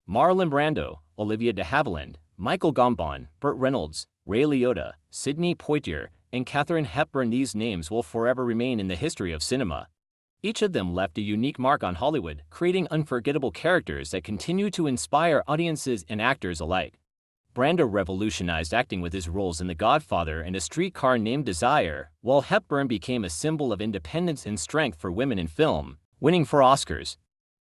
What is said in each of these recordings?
Marlon Brando, Olivia de Havilland, Michael Gambon, Burt Reynolds, Ray Liotta, Sidney Poitier, and Katharine Hepburn. These names will forever remain in the history of cinema. Each of them left a unique mark on Hollywood, creating unforgettable characters that continue to inspire audiences and actors alike. Brando revolutionized acting with his roles in The Godfather and A Streetcar Named Desire, while Hepburn became a symbol of independence and strength for women in film, winning 4 Oscars.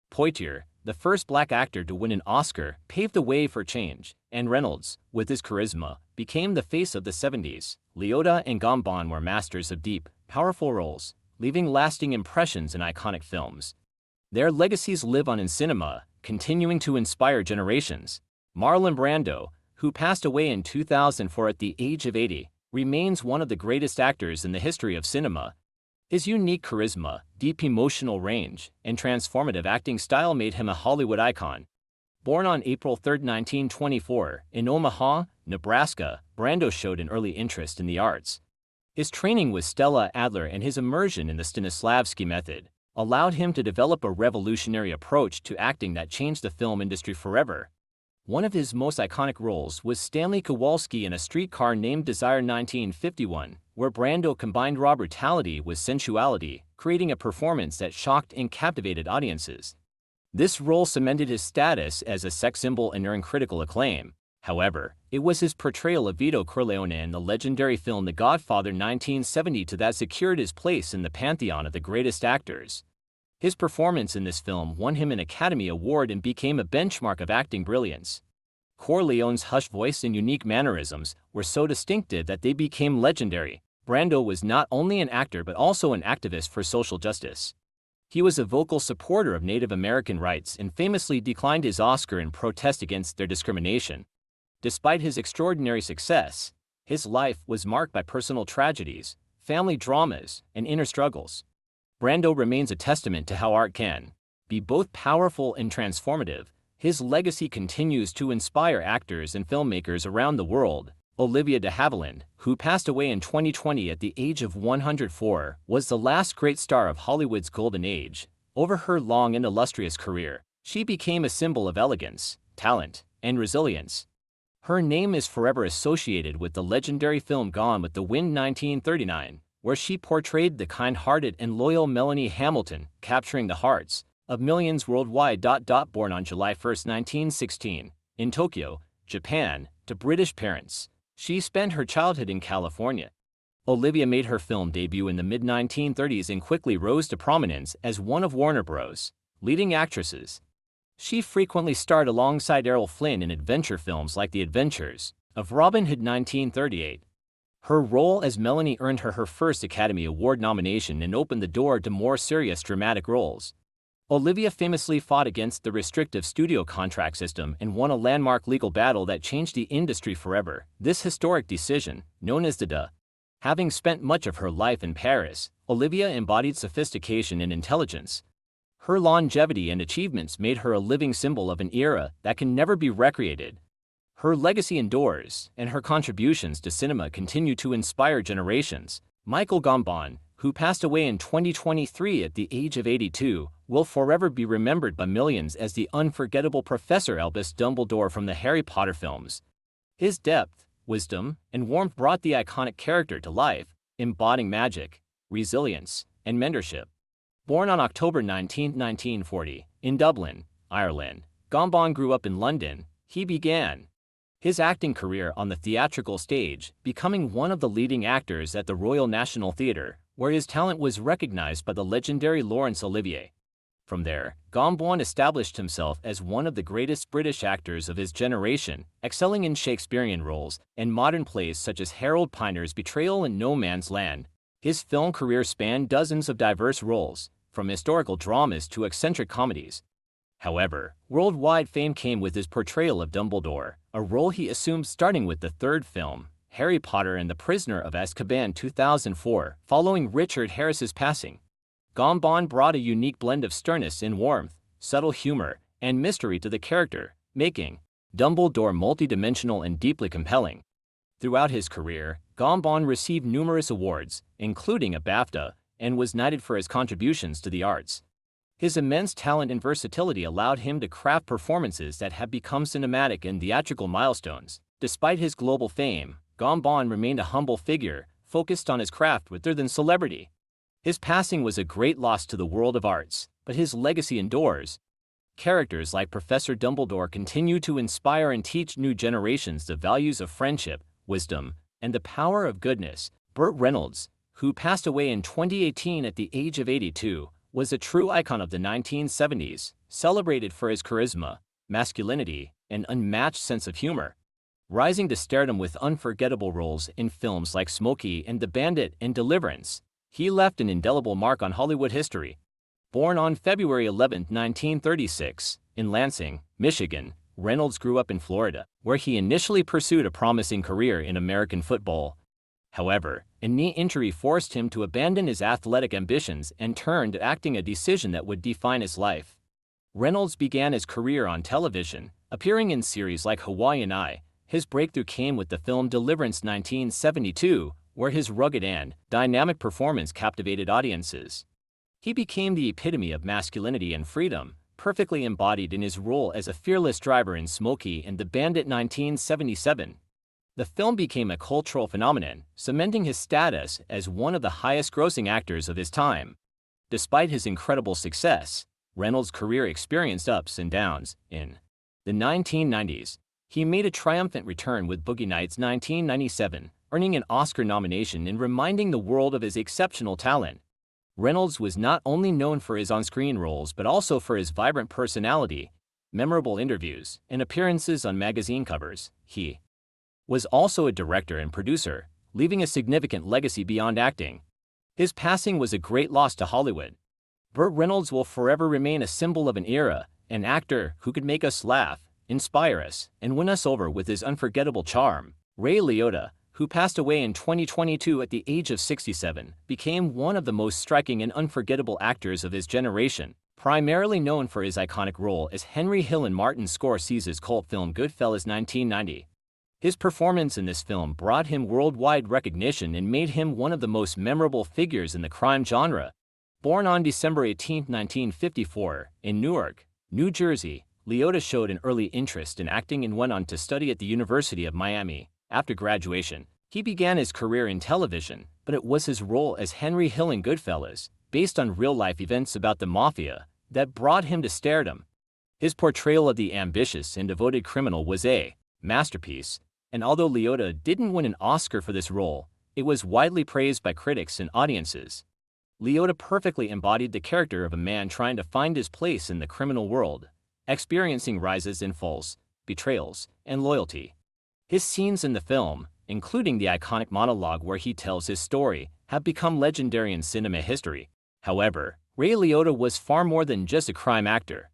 Poitier, the first black actor to win an Oscar, paved the way for change, and Reynolds, with his charisma, became the face of the 70s. Liotta and Gambon were masters of deep, powerful roles, leaving lasting impressions in iconic films. Their legacies live on in cinema, continuing to inspire generations. Marlon Brando, who passed away in 2004 at the age of 80, remains one of the greatest actors in the history of cinema. His unique charisma, deep emotional range, and transformative acting style made him a Hollywood icon. Born on April 3, 1924, in Omaha, Nebraska, Brando showed an early interest in the arts. His training with Stella Adler and his immersion in the Stanislavski method allowed him to develop a revolutionary approach to acting that changed the film industry forever. One of his most iconic roles was Stanley Kowalski in A Streetcar Named Desire 1951, where Brando combined raw brutality with sensuality, creating a performance that shocked and captivated audiences. This role cemented his status as a sex symbol and earned critical acclaim. However, it was his portrayal of Vito Corleone in the legendary film The Godfather 1970 that secured his place in the pantheon of the greatest actors. His performance in this film won him an Academy Award and became a benchmark of acting brilliance. Corleone's hushed voice and unique mannerisms were so distinctive that they became legendary. Brando was not only an actor but also an activist for social justice. He was a vocal supporter of Native American rights and famously declined his Oscar in protest against their discrimination. Despite his extraordinary success, his life was marked by personal tragedies, family dramas, and inner struggles. Brando remains a testament to how art can be both powerful and transformative. His legacy continues to inspire actors and filmmakers around the world. Olivia de Havilland, who passed away in 2020 at the age of 104, was the last great star of Hollywood's golden age. Over her long and illustrious career, she became a symbol of elegance, talent, and resilience. Her name is forever associated with the legendary film Gone with the Wind 1939, where she portrayed the kind-hearted and loyal Melanie Hamilton, capturing the hearts of millions worldwide. Born on July 1, 1916, in Tokyo, Japan, to British parents, she spent her childhood in California. Olivia made her film debut in the mid-1930s and quickly rose to prominence as one of Warner Bros.' leading actresses. She frequently starred alongside Errol Flynn in adventure films like The Adventures of Robin Hood 1938. Her role as Melanie earned her first Academy Award nomination and opened the door to more serious dramatic roles. Olivia famously fought against the restrictive studio contract system and won a landmark legal battle that changed the industry forever. This historic decision, known as the Having spent much of her life in Paris, Olivia embodied sophistication and intelligence. Her longevity and achievements made her a living symbol of an era that can never be recreated. Her legacy endures, and her contributions to cinema continue to inspire generations. Michael Gambon, who passed away in 2023 at the age of 82, will forever be remembered by millions as the unforgettable Professor Albus Dumbledore from the Harry Potter films. His depth, wisdom, and warmth brought the iconic character to life, embodying magic, resilience, and mentorship. Born on October 19, 1940, in Dublin, Ireland, Gambon grew up in London. He began his acting career on the theatrical stage, becoming one of the leading actors at the Royal National Theatre, where his talent was recognized by the legendary Laurence Olivier. From there, Gambon established himself as one of the greatest British actors of his generation, excelling in Shakespearean roles and modern plays such as Harold Piner's Betrayal and No Man's Land. His film career spanned dozens of diverse roles, from historical dramas to eccentric comedies. However, worldwide fame came with his portrayal of Dumbledore, a role he assumed starting with the third film, Harry Potter and the Prisoner of Azkaban 2004, following Richard Harris's passing. Gambon brought a unique blend of sternness and warmth, subtle humor, and mystery to the character, making Dumbledore multidimensional and deeply compelling. Throughout his career, Gambon received numerous awards, including a BAFTA, and was knighted for his contributions to the arts. His immense talent and versatility allowed him to craft performances that have become cinematic and theatrical milestones. Despite his global fame, Gambon remained a humble figure, focused on his craft rather than celebrity. His passing was a great loss to the world of arts, but his legacy endures. Characters like Professor Dumbledore continue to inspire and teach new generations the values of friendship, wisdom, and the power of goodness. Burt Reynolds, who passed away in 2018 at the age of 82, was a true icon of the 1970s, celebrated for his charisma, masculinity, and unmatched sense of humor. Rising to stardom with unforgettable roles in films like Smokey and the Bandit and Deliverance, he left an indelible mark on Hollywood history. Born on February 11, 1936, in Lansing, Michigan, Reynolds grew up in Florida, where he initially pursued a promising career in American football. However, a knee injury forced him to abandon his athletic ambitions and turn to acting, a decision that would define his life. Reynolds began his career on television, appearing in series like Hawaiian Eye. His breakthrough came with the film Deliverance 1972, where his rugged and dynamic performance captivated audiences. He became the epitome of masculinity and freedom, perfectly embodied in his role as a fearless driver in Smokey and the Bandit 1977. The film became a cultural phenomenon, cementing his status as one of the highest-grossing actors of his time. Despite his incredible success, Reynolds' career experienced ups and downs. In the 1990s, he made a triumphant return with Boogie Nights 1997, earning an Oscar nomination and reminding the world of his exceptional talent. Reynolds was not only known for his on-screen roles but also for his vibrant personality, memorable interviews, and appearances on magazine covers. He was also a director and producer, leaving a significant legacy beyond acting. His passing was a great loss to Hollywood. Burt Reynolds will forever remain a symbol of an era, an actor who could make us laugh, inspire us, and win us over with his unforgettable charm. Ray Liotta, who passed away in 2022 at the age of 67, became one of the most striking and unforgettable actors of his generation, primarily known for his iconic role as Henry Hill in Martin Scorsese's cult film Goodfellas 1990. His performance in this film brought him worldwide recognition and made him one of the most memorable figures in the crime genre. Born on December 18, 1954, in Newark, New Jersey, Liotta showed an early interest in acting and went on to study at the University of Miami. After graduation, he began his career in television, but it was his role as Henry Hill in Goodfellas, based on real-life events about the mafia, that brought him to stardom. His portrayal of the ambitious and devoted criminal was a masterpiece, and although Liotta didn't win an Oscar for this role, it was widely praised by critics and audiences. Liotta perfectly embodied the character of a man trying to find his place in the criminal world, experiencing rises and falls, betrayals, and loyalty. His scenes in the film, including the iconic monologue where he tells his story, have become legendary in cinema history. However, Ray Liotta was far more than just a crime actor.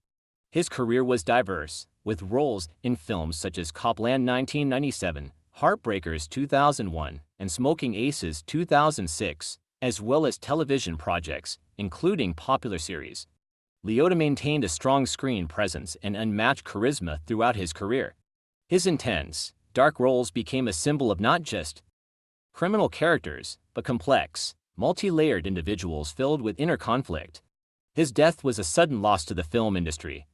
His career was diverse, with roles in films such as Copland 1997, Heartbreakers 2001, and Smoking Aces 2006, as well as television projects, including popular series. Liotta maintained a strong screen presence and unmatched charisma throughout his career. His intense, dark roles became a symbol of not just criminal characters, but complex, multi-layered individuals filled with inner conflict. His death was a sudden loss to the film industry.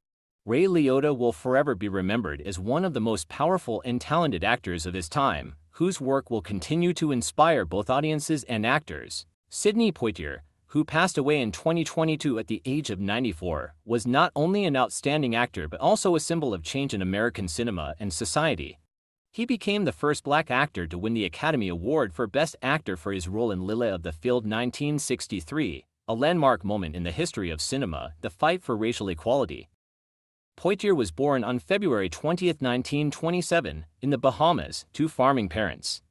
Ray Liotta will forever be remembered as one of the most powerful and talented actors of his time, whose work will continue to inspire both audiences and actors. Sidney Poitier, who passed away in 2022 at the age of 94, was not only an outstanding actor but also a symbol of change in American cinema and society. He became the first black actor to win the Academy Award for Best Actor for his role in Lily of the Field 1963, a landmark moment in the history of cinema, the fight for racial equality. Poitier was born on February 20, 1927, in the Bahamas to farming parents.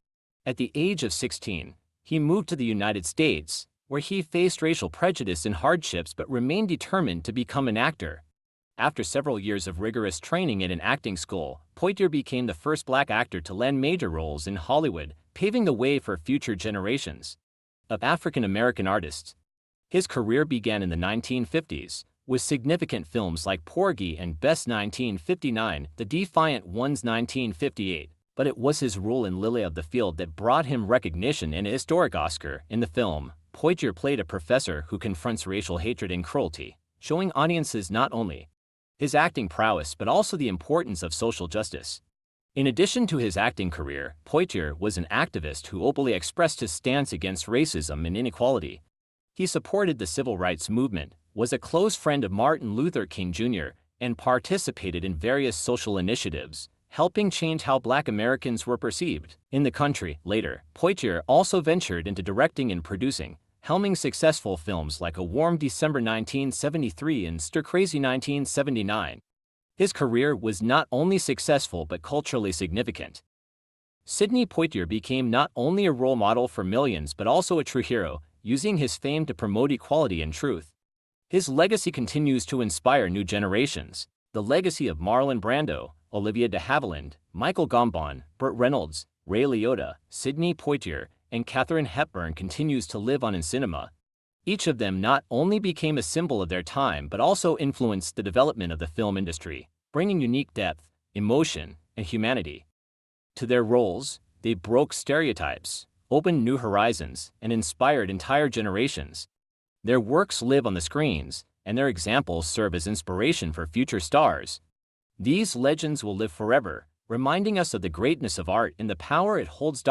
At the age of 16, he moved to the United States, where he faced racial prejudice and hardships but remained determined to become an actor. After several years of rigorous training at an acting school, Poitier became the first black actor to land major roles in Hollywood, paving the way for future generations of African-American artists. His career began in the 1950s, with significant films like Porgy and Bess 1959, The Defiant Ones 1958, but it was his role in Lily of the Field that brought him recognition and a historic Oscar. In the film, Poitier played a professor who confronts racial hatred and cruelty, showing audiences not only his acting prowess but also the importance of social justice. In addition to his acting career, Poitier was an activist who openly expressed his stance against racism and inequality. He supported the civil rights movement, was a close friend of Martin Luther King Jr., and participated in various social initiatives, helping change how Black Americans were perceived in the country. Later, Poitier also ventured into directing and producing, helming successful films like A Warm December 1973 and Stir Crazy 1979. His career was not only successful but culturally significant. Sidney Poitier became not only a role model for millions but also a true hero, using his fame to promote equality and truth. His legacy continues to inspire new generations. The legacy of Marlon Brando, Olivia de Havilland, Michael Gambon, Burt Reynolds, Ray Liotta, Sidney Poitier, and Katharine Hepburn continues to live on in cinema. Each of them not only became a symbol of their time but also influenced the development of the film industry, bringing unique depth, emotion, and humanity to their roles. They broke stereotypes, opened new horizons, and inspired entire generations. Their works live on the screens, and their examples serve as inspiration for future stars. These legends will live forever, reminding us of the greatness of art and the power it holds.